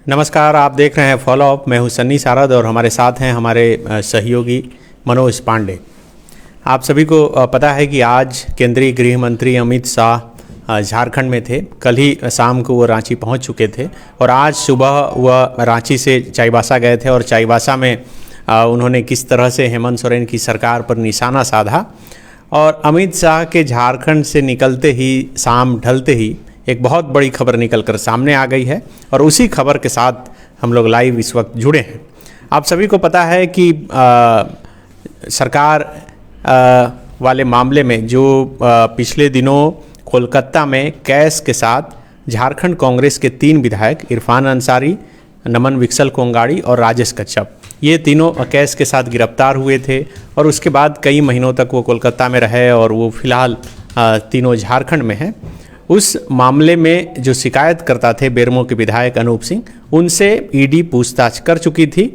नमस्कार, आप देख रहे हैं फॉलो अप। मैं हूं सन्नी सारद और हमारे साथ हैं हमारे सहयोगी मनोज पांडे। आप सभी को पता है कि आज केंद्रीय गृह मंत्री अमित शाह झारखंड में थे। कल ही शाम को वो रांची पहुंच चुके थे और आज सुबह वह रांची से चाईबासा गए थे और चाईबासा में उन्होंने किस तरह से हेमंत सोरेन की सरकार पर निशाना साधा। और अमित शाह के झारखंड से निकलते ही, शाम ढलते ही एक बहुत बड़ी खबर निकलकर सामने आ गई है और उसी खबर के साथ हम लोग लाइव इस वक्त जुड़े हैं। आप सभी को पता है कि सरकार वाले मामले में जो पिछले दिनों कोलकाता में कैश के साथ झारखंड कांग्रेस के 3 विधायक इरफान अंसारी, नमन विक्सल कोंगाड़ी और राजेश कच्छप, ये तीनों कैश के साथ गिरफ्तार हुए थे और उसके बाद कई महीनों तक वो कोलकाता में रहे और वो फिलहाल तीनों झारखंड में हैं। उस मामले में जो शिकायत करता थे बेरमो के विधायक अनूप सिंह, उनसे ईडी पूछताछ कर चुकी थी।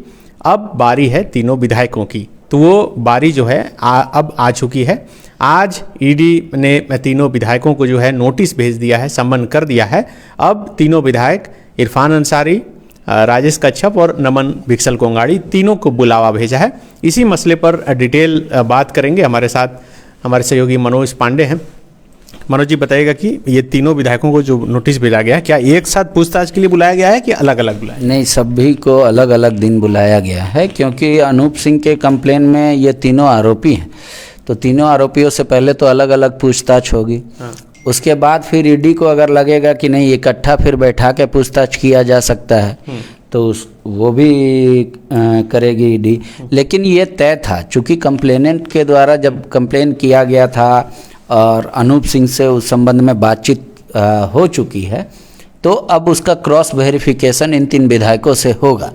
अब बारी है तीनों विधायकों की, तो वो बारी जो है अब आ चुकी है। आज ईडी ने तीनों विधायकों को जो है नोटिस भेज दिया है, सम्मन कर दिया है। अब तीनों विधायक इरफान अंसारी, राजेश कच्छप और नमन विक्सल कोंगाड़ी, तीनों को बुलावा भेजा है। इसी मसले पर डिटेल बात करेंगे। हमारे साथ हमारे सहयोगी मनोज पांडे हैं। मनोज जी, बताइएगा कि ये तीनों विधायकों को जो नोटिस भेजा गया है, क्या एक साथ पूछताछ के लिए बुलाया गया है कि अलग अलग बुलाया? नहीं, सभी को अलग अलग दिन बुलाया गया है, क्योंकि अनूप सिंह के कंप्लेन में ये तीनों आरोपी हैं। तो तीनों आरोपियों से पहले तो अलग अलग पूछताछ होगी। उसके बाद फिर ईडी को अगर लगेगा कि नहीं इकट्ठा फिर बैठा के पूछताछ किया जा सकता है तो वो भी करेगी ईडी। लेकिन ये तय था, चूँकि कंप्लेनेंट के द्वारा जब कंप्लेन किया गया था और अनूप सिंह से उस संबंध में बातचीत हो चुकी है, तो अब उसका क्रॉस वेरिफिकेशन इन 3 विधायकों से होगा।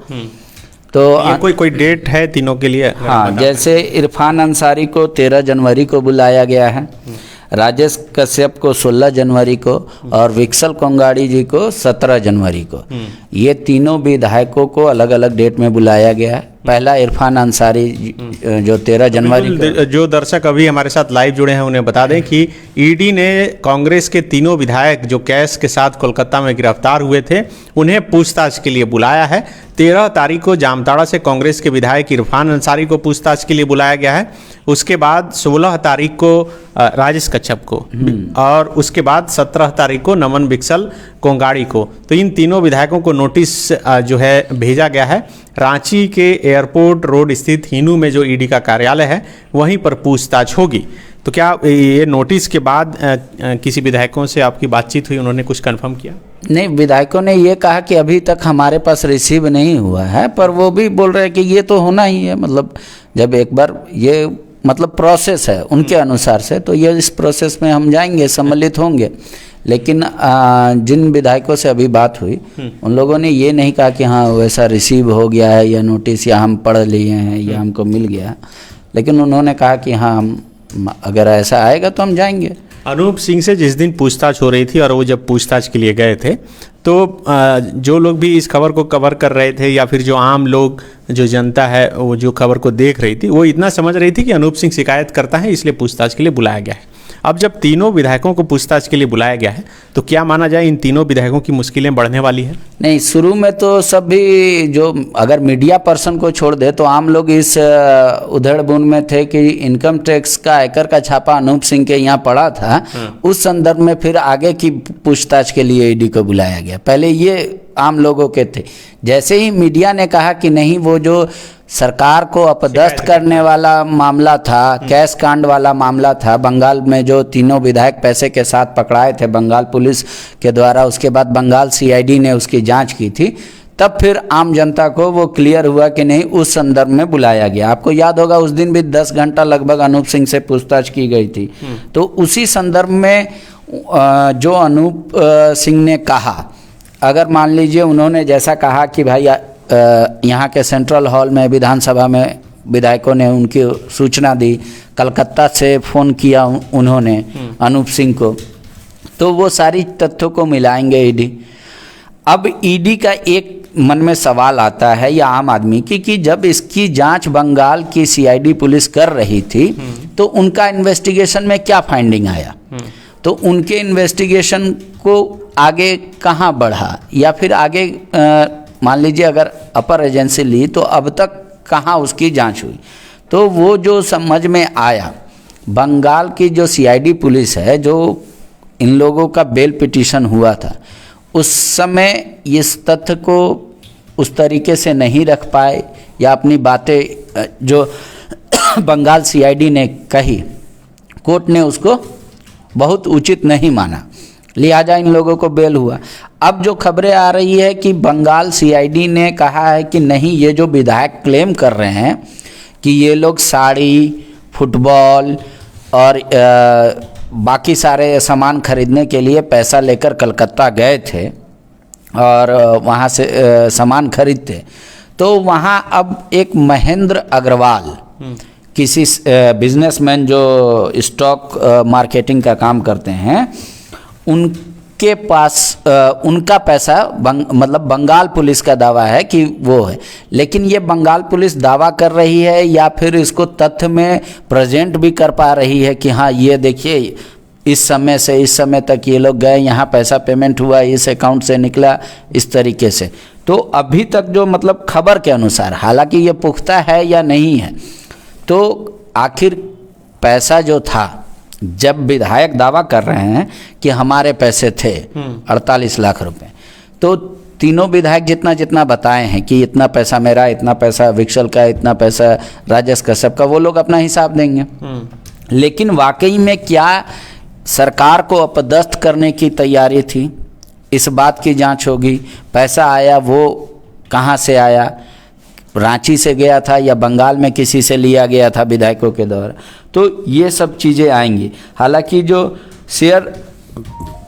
तो ये कोई डेट है तीनों के लिए? हाँ, जैसे इरफान अंसारी को 13 जनवरी को बुलाया गया है, राजेश कश्यप को 16 जनवरी को और विक्सल कोंगाड़ी जी को 17 जनवरी को। ये तीनों विधायकों को अलग अलग डेट में बुलाया गया है। पहला इरफान अंसारी जो 13 जनवरी को। जो दर्शक अभी हमारे साथ लाइव जुड़े हैं उन्हें बता दें कि ईडी ने कांग्रेस के तीनों विधायक जो कैश के साथ कोलकाता में गिरफ्तार हुए थे, उन्हें पूछताछ के लिए बुलाया है। 13 तारीख को जामताड़ा से कांग्रेस के विधायक इरफान अंसारी को पूछताछ के लिए बुलाया गया है। उसके बाद 16 तारीख को राजेश कच्छप को और उसके बाद 17 तारीख को नमन विक्सल कोंगाड़ी को। तो इन तीनों विधायकों को नोटिस जो है भेजा गया है। रांची के एयरपोर्ट रोड स्थित हिनू में जो ईडी का कार्यालय है, वहीं पर पूछताछ होगी। तो क्या ये नोटिस के बाद किसी विधायकों से आपकी बातचीत हुई, उन्होंने कुछ कंफर्म किया? नहीं, विधायकों ने ये कहा कि अभी तक हमारे पास रिसीव नहीं हुआ है, पर वो भी बोल रहे हैं कि ये तो होना ही है। मतलब जब एक बार ये प्रोसेस है उनके अनुसार से, तो ये इस प्रोसेस में हम जाएंगे, सम्मिलित होंगे। लेकिन जिन विधायकों से अभी बात हुई, उन लोगों ने ये नहीं कहा कि हाँ वैसा रिसीव हो गया है या नोटिस या हम पढ़ लिए हैं या हमको मिल गया। लेकिन उन्होंने कहा कि हाँ हम अगर ऐसा आएगा तो हम जाएंगे। अनूप सिंह से जिस दिन पूछताछ हो रही थी और वो जब पूछताछ के लिए गए थे, तो जो लोग भी इस खबर को कवर कर रहे थे या फिर जो आम लोग, जो जनता है, वो जो खबर को देख रही थी, वो इतना समझ रही थी कि अनूप सिंह शिकायत करता है, इसलिए पूछताछ के लिए बुलाया गया है। अब जब तीनों विधायकों को पूछताछ के लिए बुलाया गया है, तो क्या माना जाए इन तीनों विधायकों की मुश्किलें बढ़ने वाली है? नहीं, शुरू में तो सभी, जो अगर मीडिया पर्सन को छोड़ दे तो आम लोग इस उधेड़-बुन में थे कि इनकम टैक्स का आयकर का छापा अनूप सिंह के यहाँ पड़ा था। उस संदर्भ में फिर आगे की पूछताछ के लिए ईडी को बुलाया गया। पहले ये आम लोगों के थे। जैसे ही मीडिया ने कहा कि नहीं, वो जो सरकार को अपदस्थ करने वाला मामला था, कैश कांड वाला मामला था, बंगाल में जो तीनों विधायक पैसे के साथ पकड़ाए थे बंगाल पुलिस के द्वारा, उसके बाद बंगाल सीआईडी ने उसकी जांच की थी, तब फिर आम जनता को वो क्लियर हुआ कि नहीं, उस संदर्भ में बुलाया गया। आपको याद होगा उस दिन भी 10 घंटा लगभग अनूप सिंह से पूछताछ की गई थी। तो उसी संदर्भ में जो अनूप सिंह ने कहा, अगर मान लीजिए उन्होंने जैसा कहा कि भाई यहाँ के सेंट्रल हॉल में विधानसभा में विधायकों ने उनकी सूचना दी, कलकत्ता से फ़ोन किया उन्होंने अनूप सिंह को, तो वो सारी तथ्यों को मिलाएंगे ईडी। अब ईडी का एक मन में सवाल आता है या आम आदमी की कि जब इसकी जांच बंगाल की सीआईडी पुलिस कर रही थी तो उनका इन्वेस्टिगेशन में क्या फाइंडिंग आया, तो उनके इन्वेस्टिगेशन को आगे कहाँ बढ़ा या फिर आगे मान लीजिए अगर अपर एजेंसी ली तो अब तक कहाँ उसकी जांच हुई। तो वो जो समझ में आया, बंगाल की जो सीआईडी पुलिस है, जो इन लोगों का बेल पिटीशन हुआ था, उस समय इस तथ्य को उस तरीके से नहीं रख पाए, या अपनी बातें जो बंगाल सीआईडी ने कही, कोर्ट ने उसको बहुत उचित नहीं माना, लिहाजा इन लोगों को बेल हुआ। अब जो खबरें आ रही है कि बंगाल सीआईडी ने कहा है कि नहीं, ये जो विधायक क्लेम कर रहे हैं कि ये लोग साड़ी, फुटबॉल और बाकी सारे सामान खरीदने के लिए पैसा लेकर कलकत्ता गए थे और वहाँ से सामान खरीदते, तो वहाँ अब एक महेंद्र अग्रवाल, किसी बिजनेसमैन जो स्टॉक मार्केटिंग का काम करते हैं, उनके पास उनका पैसा मतलब बंगाल पुलिस का दावा है कि वो है। लेकिन ये बंगाल पुलिस दावा कर रही है या फिर इसको तथ्य में प्रेजेंट भी कर पा रही है कि हाँ, ये देखिए इस समय से इस समय तक ये लोग गए, यहाँ पैसा पेमेंट हुआ, इस अकाउंट से निकला, इस तरीके से। तो अभी तक जो मतलब खबर के अनुसार, हालांकि ये पुख्ता है या नहीं है, तो आखिर पैसा जो था, जब विधायक दावा कर रहे हैं कि हमारे पैसे थे 48 लाख रुपए, तो तीनों विधायक जितना जितना बताए हैं कि इतना पैसा मेरा, इतना पैसा विक्सल का, इतना पैसा राजेश कश्यप का, वो लोग अपना हिसाब देंगे। लेकिन वाकई में क्या सरकार को अपदस्थ करने की तैयारी थी, इस बात की जांच होगी। पैसा आया वो कहाँ से आया, रांची से गया था या बंगाल में किसी से लिया गया था विधायकों के द्वारा, तो ये सब चीज़ें आएंगी। हालांकि जो शेयर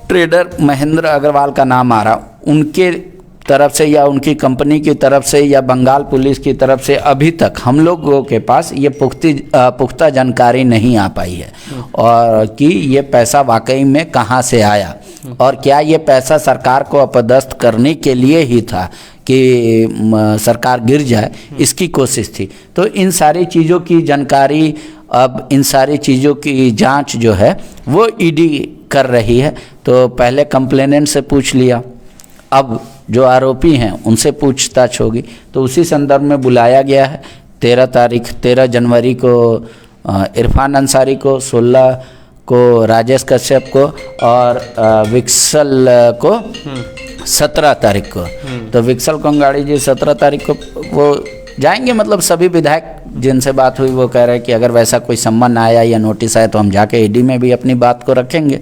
ट्रेडर महेंद्र अग्रवाल का नाम आ रहा, उनके तरफ से या उनकी कंपनी की तरफ से या बंगाल पुलिस की तरफ से अभी तक हम लोगों के पास ये पुख्ता जानकारी नहीं आ पाई है, और कि ये पैसा वाकई में कहाँ से आया और क्या ये पैसा सरकार को अपदस्थ करने के लिए ही था कि सरकार गिर जाए, इसकी कोशिश थी। तो इन सारी चीज़ों की जानकारी, अब इन सारी चीज़ों की जांच जो है वो ईडी कर रही है। तो पहले कंप्लेनेंट से पूछ लिया, अब जो आरोपी हैं उनसे पूछताछ होगी। तो उसी संदर्भ में बुलाया गया है 13 जनवरी को इरफान अंसारी को, 16 को राजेश कश्यप को और विक्सल को 17 तारीख को। तो विक्सल कोंगाड़ी जी 17 तारीख को वो जाएंगे, मतलब सभी विधायक जिनसे बात हुई वो कह रहे हैं कि अगर वैसा कोई सम्मन आया या नोटिस आया तो हम जाके ईडी में भी अपनी बात को रखेंगे।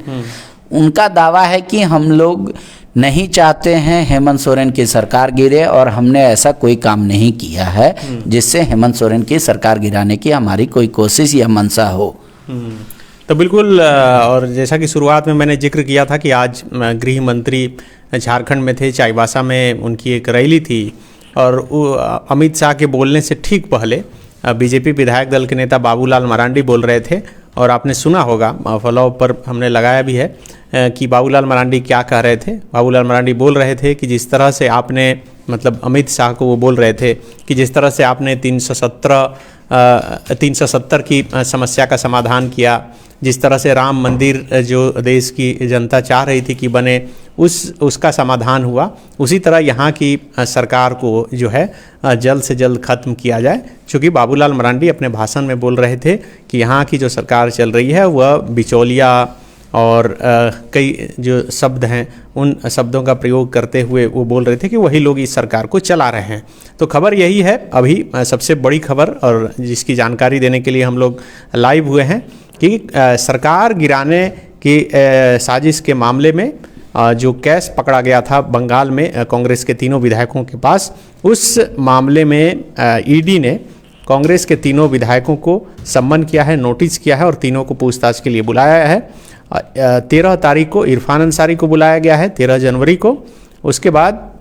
उनका दावा है कि हम लोग नहीं चाहते हैं हेमंत सोरेन की सरकार गिरे, और हमने ऐसा कोई काम नहीं किया है जिससे हेमंत सोरेन की सरकार गिराने की हमारी कोई कोशिश या मंशा हो। तो बिल्कुल, और जैसा कि शुरुआत में मैंने जिक्र किया था कि आज गृह मंत्री झारखंड में थे, चाईबासा में उनकी एक रैली थी, और अमित शाह के बोलने से ठीक पहले बीजेपी विधायक दल के नेता बाबूलाल मरांडी बोल रहे थे, और आपने सुना होगा, फॉलो पर हमने लगाया भी है कि बाबूलाल मरांडी क्या कह रहे थे। बाबूलाल मरांडी बोल रहे थे कि जिस तरह से आपने, मतलब अमित शाह को वो बोल रहे थे कि जिस तरह से आपने 370 की समस्या का समाधान किया, जिस तरह से राम मंदिर जो देश की जनता चाह रही थी कि बने, उसका समाधान हुआ, उसी तरह यहाँ की सरकार को जो है जल्द से जल्द ख़त्म किया जाए। चूँकि बाबूलाल मरांडी अपने भाषण में बोल रहे थे कि यहाँ की जो सरकार चल रही है वह बिचौलिया और कई जो शब्द हैं उन शब्दों का प्रयोग करते हुए वो बोल रहे थे कि वही लोग इस सरकार को चला रहे हैं। तो खबर यही है अभी सबसे बड़ी खबर, और जिसकी जानकारी देने के लिए हम लोग लाइव हुए हैं कि सरकार गिराने की साजिश के मामले में जो कैश पकड़ा गया था बंगाल में कांग्रेस के तीनों विधायकों के पास, उस मामले में ईडी ने कांग्रेस के तीनों विधायकों को सम्मन किया है, नोटिस किया है और तीनों को पूछताछ के लिए बुलाया है। 13 तारीख को इरफान अंसारी को बुलाया गया है, 13 जनवरी को। उसके बाद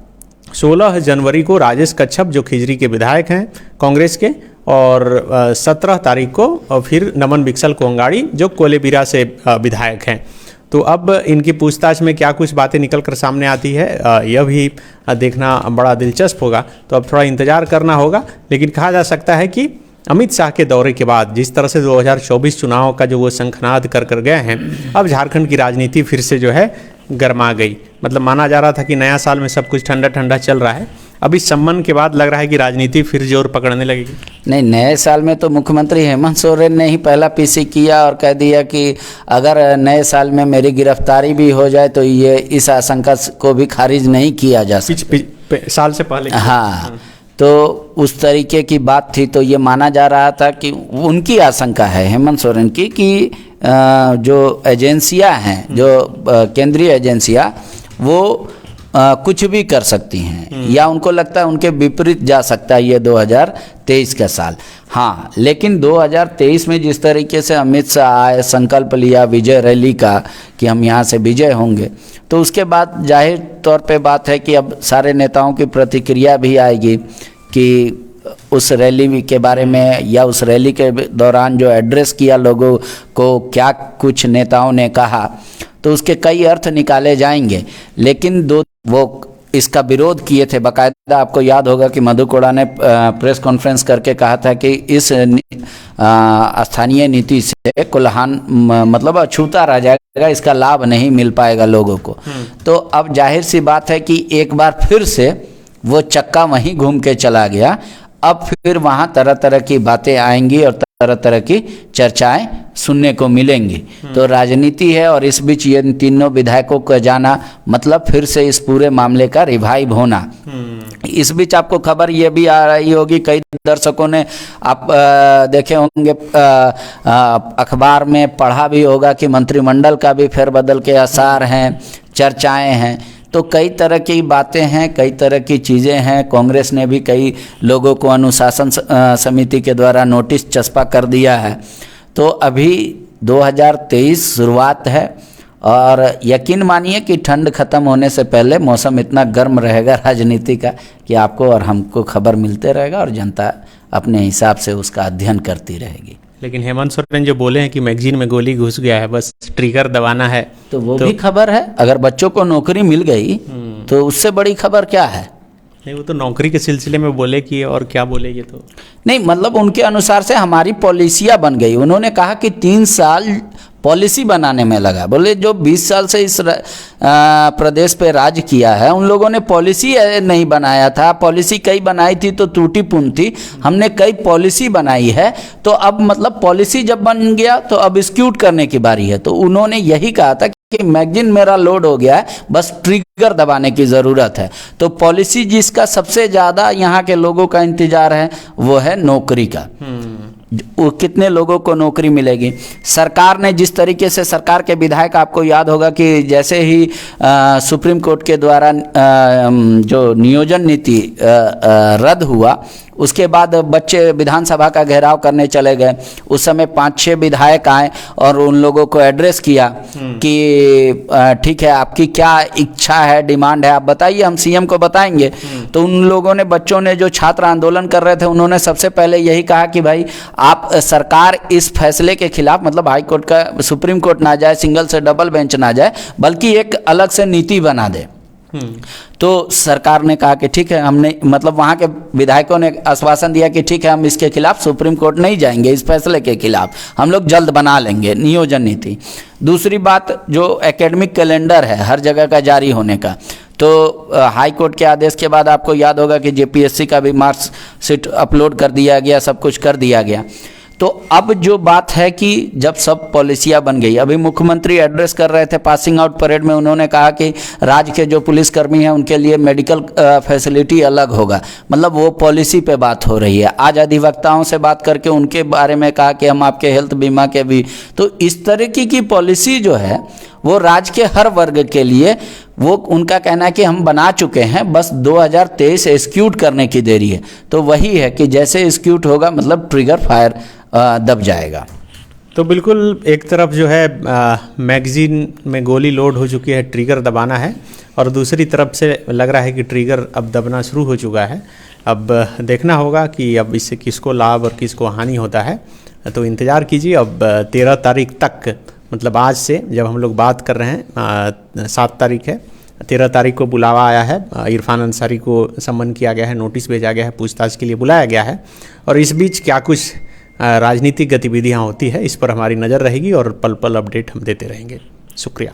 16 जनवरी को राजेश कश्यप जो खिजरी के विधायक हैं कांग्रेस के, और 17 तारीख को फिर नमन विक्सल कोंगाड़ी जो कोलेबिरा से विधायक हैं। तो अब इनकी पूछताछ में क्या कुछ बातें निकल कर सामने आती है, यह भी देखना बड़ा दिलचस्प होगा। तो अब थोड़ा इंतज़ार करना होगा, लेकिन कहा जा सकता है कि अमित शाह के दौरे के बाद जिस तरह से 2024 चुनाव का जो वो शंखनाद कर गए हैं, अब झारखंड की राजनीति फिर से जो है गर्मा गई। मतलब माना जा रहा था कि नया साल में सब कुछ ठंडा ठंडा चल रहा है, अब इस सम्मान के बाद लग रहा है कि राजनीति फिर जोर पकड़ने लगेगी। नहीं, नए साल में तो मुख्यमंत्री हेमंत सोरेन ने ही पहला पीसी किया और कह दिया कि अगर नए साल में मेरी गिरफ्तारी भी हो जाए तो ये इस आशंका को भी खारिज नहीं किया जा सकता। साल से पहले। हाँ, तो उस तरीके की बात थी। तो ये माना जा रहा था कि उनकी आशंका है हेमंत सोरेन की कि जो एजेंसियां हैं, जो केंद्रीय एजेंसियां, वो कुछ भी कर सकती हैं या उनको लगता है उनके विपरीत जा सकता है ये 2023 का साल। हाँ, लेकिन 2023 में जिस तरीके से अमित शाह आए, संकल्प लिया विजय रैली का कि हम यहाँ से विजय होंगे, तो उसके बाद जाहिर तौर पे बात है कि अब सारे नेताओं की प्रतिक्रिया भी आएगी कि उस रैली के बारे में या उस रैली के दौरान जो एड्रेस किया लोगों को, क्या कुछ नेताओं ने कहा, तो उसके कई अर्थ निकाले जाएंगे। लेकिन वो इसका विरोध किए थे बाकायदा। आपको याद होगा कि मधु कोड़ा ने प्रेस कॉन्फ्रेंस करके कहा था कि इस स्थानीय नीति से कोल्हान मतलब अछूता रह जाएगा, इसका लाभ नहीं मिल पाएगा लोगों को। तो अब जाहिर सी बात है कि एक बार फिर से वो चक्का वहीं घूम के चला गया। अब फिर वहाँ तरह तरह की बातें आएंगी और तरह तरह की चर्चाएं सुनने को मिलेंगी। तो राजनीति है और इस बीच ये तीनों विधायकों का जाना मतलब फिर से इस पूरे मामले का रिवाइव होना। इस बीच आपको खबर ये भी आ रही होगी, कई दर्शकों ने आप देखे होंगे, अखबार में पढ़ा भी होगा कि मंत्रिमंडल का भी फेरबदल के आसार हैं, चर्चाएं हैं। तो कई तरह की बातें हैं, कई तरह की चीज़ें हैं। कांग्रेस ने भी कई लोगों को अनुशासन समिति के द्वारा नोटिस चस्पा कर दिया है। तो अभी 2023 शुरुआत है और यकीन मानिए कि ठंड ख़त्म होने से पहले मौसम इतना गर्म रहेगा राजनीति का कि आपको और हमको खबर मिलते रहेगा और जनता अपने हिसाब से उसका अध्ययन करती रहेगी। लेकिन हेमंत सोरेन जो बोले हैं कि मैगजीन में गोली घुस गया है, बस ट्रिगर दबाना है, तो वो भी खबर है। अगर बच्चों को नौकरी मिल गई तो उससे बड़ी खबर क्या है। नहीं, वो तो नौकरी के सिलसिले में बोले कि और क्या बोले ये तो नहीं, मतलब उनके अनुसार से हमारी पॉलिसियाँ बन गई। उन्होंने कहा कि 3 साल पॉलिसी बनाने में लगा। बोले जो 20 साल से इस प्रदेश पे राज किया है उन लोगों ने पॉलिसी नहीं बनाया था। पॉलिसी कई बनाई थी तो त्रुटिपूर्ण थी, हमने कई पॉलिसी बनाई है। तो अब मतलब पॉलिसी जब बन गया तो अब एग्जीक्यूट करने की बारी है। तो उन्होंने यही कहा था कि मैगजीन मेरा लोड हो गया है, बस ट्रिगर दबाने की ज़रूरत है। तो पॉलिसी जिसका सबसे ज़्यादा यहाँ के लोगों का इंतजार है वो है नौकरी का। वो कितने लोगों को नौकरी मिलेगी। सरकार ने जिस तरीके से, सरकार के विधायक, आपको याद होगा कि जैसे ही सुप्रीम कोर्ट के द्वारा जो नियोजन नीति रद्द हुआ, उसके बाद बच्चे विधानसभा का घेराव करने चले गए। उस समय 5-6 विधायक आए और उन लोगों को एड्रेस किया कि ठीक है, आपकी क्या इच्छा है, डिमांड है, आप बताइए, हम सीएम को बताएंगे। तो उन लोगों ने, बच्चों ने, जो छात्र आंदोलन कर रहे थे, उन्होंने सबसे पहले यही कहा कि भाई आप सरकार इस फैसले के खिलाफ, मतलब हाई कोर्ट का, सुप्रीम कोर्ट ना जाए, सिंगल से डबल बेंच ना जाए, बल्कि एक अलग से नीति बना दे। तो सरकार ने कहा कि ठीक है, हमने, मतलब वहाँ के विधायकों ने आश्वासन दिया कि ठीक है, हम इसके खिलाफ सुप्रीम कोर्ट नहीं जाएंगे, इस फैसले के खिलाफ हम लोग जल्द बना लेंगे नियोजन नीति। दूसरी बात, जो एकेडमिक कैलेंडर है हर जगह का जारी होने का, तो हाई कोर्ट के आदेश के बाद आपको याद होगा कि जेपीएससी का भी मार्कशीट अपलोड कर दिया गया, सब कुछ कर दिया गया। तो अब जो बात है कि जब सब पॉलिसियाँ बन गई, अभी मुख्यमंत्री एड्रेस कर रहे थे पासिंग आउट परेड में, उन्होंने कहा कि राज्य के जो पुलिसकर्मी हैं उनके लिए मेडिकल फैसिलिटी अलग होगा, मतलब वो पॉलिसी पे बात हो रही है। आज अधिवक्ताओं से बात करके उनके बारे में कहा कि हम आपके हेल्थ बीमा के भी, तो इस तरीके की पॉलिसी जो है वो राज्य के हर वर्ग के लिए, वो उनका कहना है कि हम बना चुके हैं, बस 2023 एग्जीक्यूट करने की देरी है। तो वही है कि जैसे एग्जीक्यूट होगा मतलब ट्रिगर फायर दब जाएगा। तो बिल्कुल एक तरफ जो है मैगजीन में गोली लोड हो चुकी है, ट्रिगर दबाना है, और दूसरी तरफ से लग रहा है कि ट्रिगर अब दबना शुरू हो चुका है। अब देखना होगा कि अब इससे किसको लाभ और किसको हानि होता है। तो इंतज़ार कीजिए। अब 13 तारीख तक, मतलब आज से जब हम लोग बात कर रहे हैं, 7 तारीख है, 13 तारीख को बुलावा आया है। इरफान अंसारी को सम्मन किया गया है, नोटिस भेजा गया है, पूछताछ के लिए बुलाया गया है। और इस बीच क्या कुछ राजनीतिक गतिविधियां होती है, इस पर हमारी नज़र रहेगी और पल पल अपडेट हम देते रहेंगे। शुक्रिया।